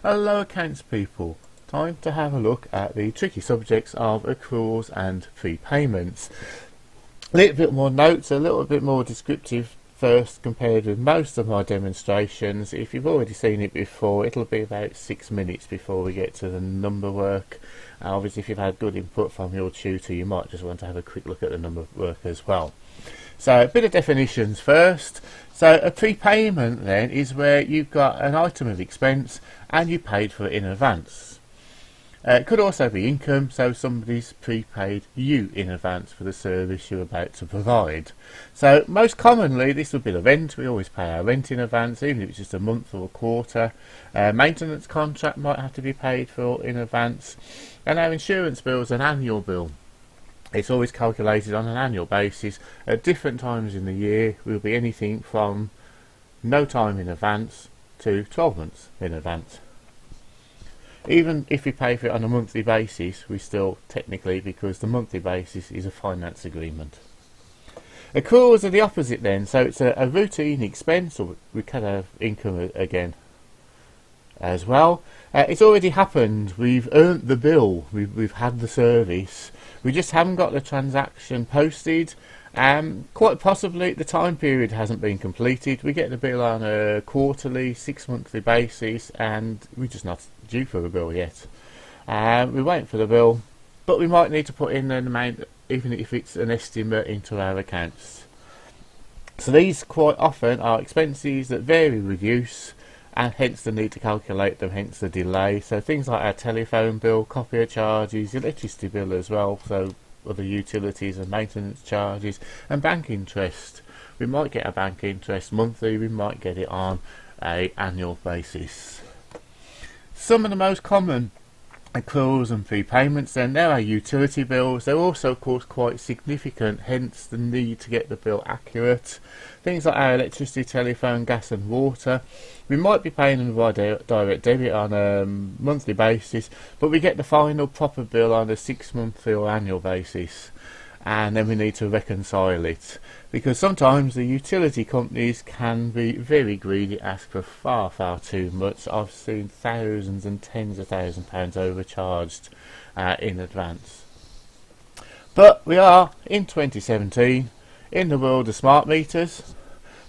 Hello accounts people, time to have a look at the tricky subjects of accruals and prepayments. A little bit more notes, a little bit more descriptive first compared with most of my demonstrations. If you've already seen it before, it'll be about 6 minutes before we get to the number work. Obviously if you've had good input from your tutor, you might just want to have a quick look at the number work as well. So a bit of definitions first. So a prepayment then is where you've got an item of expense and you paid for it in advance. It could also be income, so somebody's prepaid you in advance for the service you're about to provide. So most commonly this would be the rent. We always pay our rent in advance, even if it's just a month or a quarter. Maintenance contract might have to be paid for in advance, and our insurance bill is an annual bill. It's always calculated on an annual basis. At different times in the year will be anything from no time in advance to 12 months in advance. Even if we pay for it on a monthly basis, we still technically, because the monthly basis is a finance agreement. Accruals are the opposite then, so it's a routine expense, or we can have income again as well. It's already happened, we've earned the bill, we've had the service, we just haven't got the transaction posted. Quite possibly the time period hasn't been completed. We get the bill on a quarterly, 6 monthly basis, and we're just not due for the bill yet. We wait for the bill, but we might need to put in an amount, even if it's an estimate, into our accounts. So these quite often are expenses that vary with use, and hence the need to calculate them, hence the delay. So things like our telephone bill, copier charges, electricity bill as well, so other utilities and maintenance charges, and bank interest. We might get a bank interest monthly, we might get it on an annual basis. Some of the most common accruals and prepayments then, there are utility bills. They're also of course quite significant, hence the need to get the bill accurate. Things like our electricity, telephone, gas and water, we might be paying them by direct debit on a monthly basis, but we get the final proper bill on a 6 monthly or annual basis, and then we need to reconcile it, because sometimes the utility companies can be very greedy, ask for far too much. I've seen thousands and tens of £1,000s overcharged in advance. But we are in 2017 in the world of smart meters.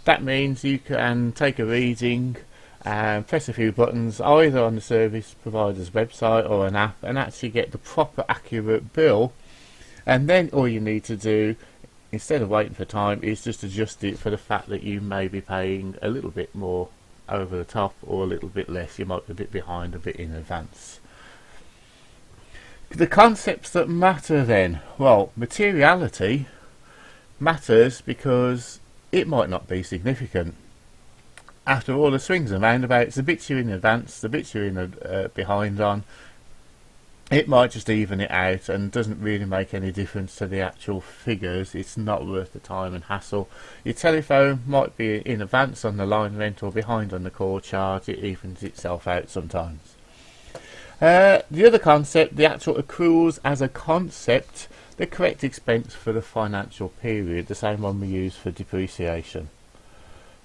That means you can take a reading and press a few buttons either on the service provider's website or an app and actually get the proper accurate bill. And then all you need to do, instead of waiting for time, is just adjust it for the fact that you may be paying a little bit more over the top or a little bit less. You might be a bit behind, a bit in advance. The concepts that matter then, well, materiality matters because it might not be significant. After all, the swings and roundabouts, the bits you're in advance, the bits you're in behind on, it might just even it out and doesn't really make any difference to the actual figures. It's not worth the time and hassle. Your telephone might be in advance on the line rent or behind on the call charge. It evens itself out sometimes. The other concept, the actual accruals as a concept, the correct expense for the financial period, the same one we use for depreciation.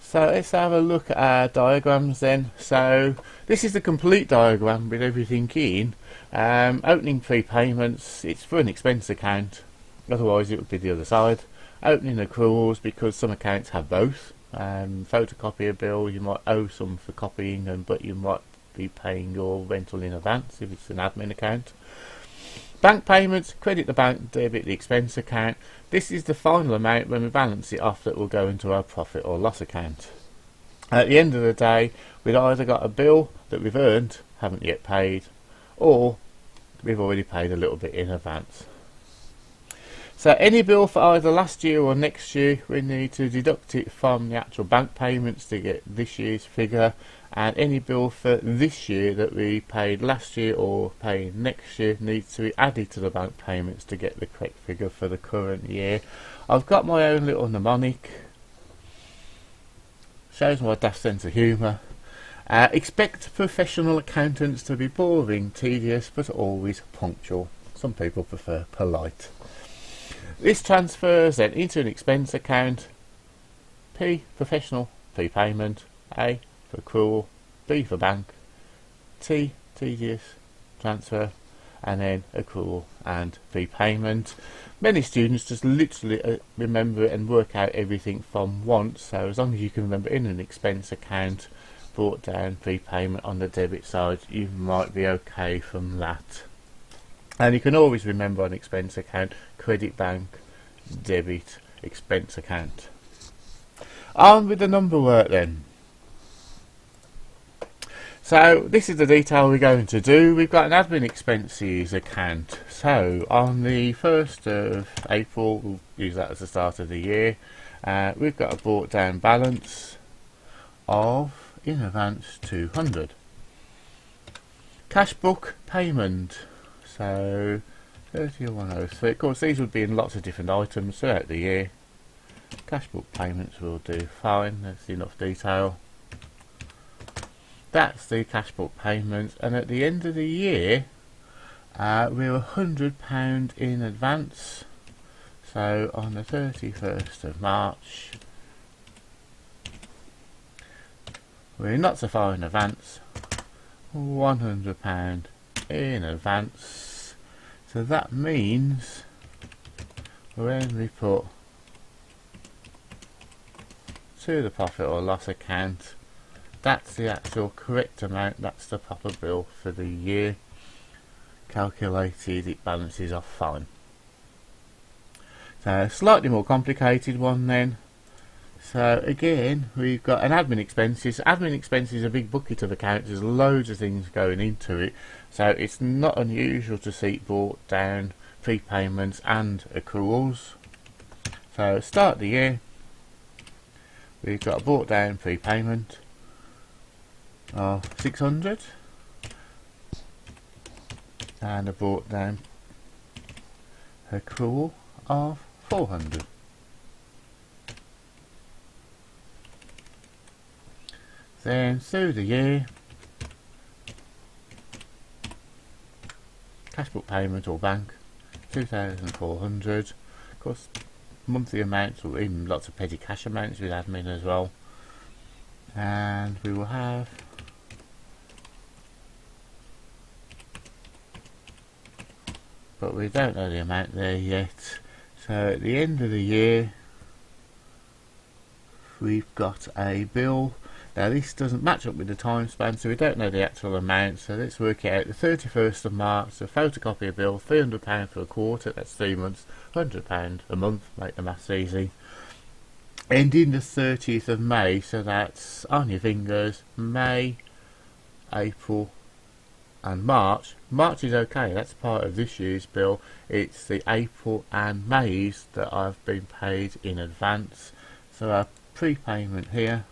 So let's have a look at our diagrams then. So this is the complete diagram with everything in. Opening prepayments, it's for an expense account, otherwise it would be the other side. Opening accruals, because some accounts have both. Photocopier bill, you might owe some for copying, but you might be paying your rental in advance if it's an admin account. Bank payments, credit the bank, debit the expense account. This is the final amount when we balance it off that will go into our profit or loss account. At the end of the day, we've either got a bill that we've earned, haven't yet paid, or we've already paid a little bit in advance. So any bill for either last year or next year, we need to deduct it from the actual bank payments to get this year's figure, and any bill for this year that we paid last year or pay next year needs to be added to the bank payments to get the correct figure for the current year. I've got my own little mnemonic, shows my daft sense of humour. Expect professional accountants to be boring, tedious, but always punctual. Some people prefer polite. This transfers then into an expense account. P, professional prepayment. A, for accrual. B, for bank. tedious transfer, and then accrual and prepayment. Many students just literally remember it and work out everything from once, so as long as you can remember in an expense account, brought down prepayment on the debit side, you might be okay from that. And you can always remember on expense account, credit bank, debit, expense account. On with the number work then. So this is the detail we're going to do. We've got an admin expenses account. So on the 1st of April, we'll use that as the start of the year, we've got a brought down balance of, in advance, 200. Cash book payment. So 30,103. Of course, these would be in lots of different items throughout the year. Cash book payments will do fine. That's enough detail. That's the cash book payments, and at the end of the year, we're £100 in advance. So on the 31st of March, we're not so far in advance. £100 in advance. So that means when we put to the profit or loss account, that's the actual correct amount, that's the proper bill for the year. Calculated, it balances off fine. So a slightly more complicated one then. So again, we've got an admin expenses. Admin expenses is a big bucket of accounts, there's loads of things going into it. So it's not unusual to see it brought down prepayments and accruals. So start the year, we've got a brought down prepayment of 600 and a brought down accrual of 400. Then through the year, cash book payment or bank 2,400. Of course, monthly amounts or even lots of petty cash amounts with admin as well. And we will have but we don't know the amount there yet. So at the end of the year, we've got a bill. Now this doesn't match up with the time span, so we don't know the actual amount. So let's work it out. The 31st of March, so photocopy a bill, £300 for a quarter, that's 3 months, £100 a month, make the maths easy. Ending the 30th of May, so that's on your fingers, May, April and March. March is okay, that's part of this year's bill. It's the April and May's that I've been paid in advance. So our prepayment here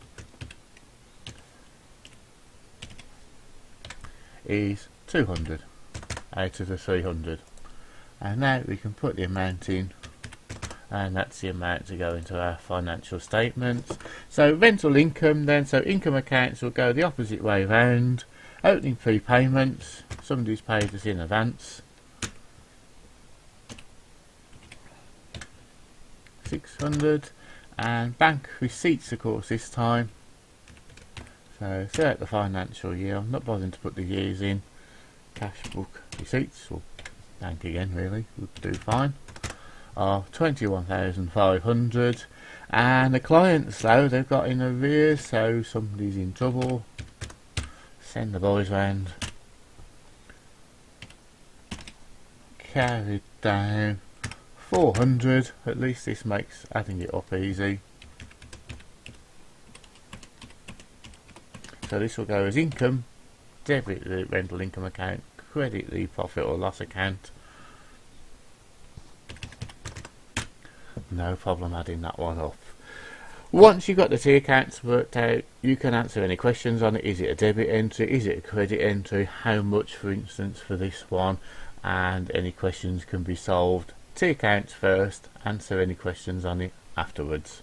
is 200 out of the 300. And now we can put the amount in, and that's the amount to go into our financial statements. So rental income then, so income accounts will go the opposite way round. Opening prepayments, somebody's paid us in advance, 600, and bank receipts of course this time. So throughout the financial year, I'm not bothering to put the years in, cash book receipts, or bank again really, would do fine, of 21,500. And the clients though, they've got in arrears, so somebody's in trouble. Send the boys round. Carried down 400. At least this makes adding it up easy. So this will go as income, debit the rental income account, credit the profit or loss account. No problem adding that one up. Once you've got the T accounts worked out, you can answer any questions on it. Is it a debit entry? Is it a credit entry? How much, for instance, for this one? And any questions can be solved. T accounts first, answer any questions on it afterwards.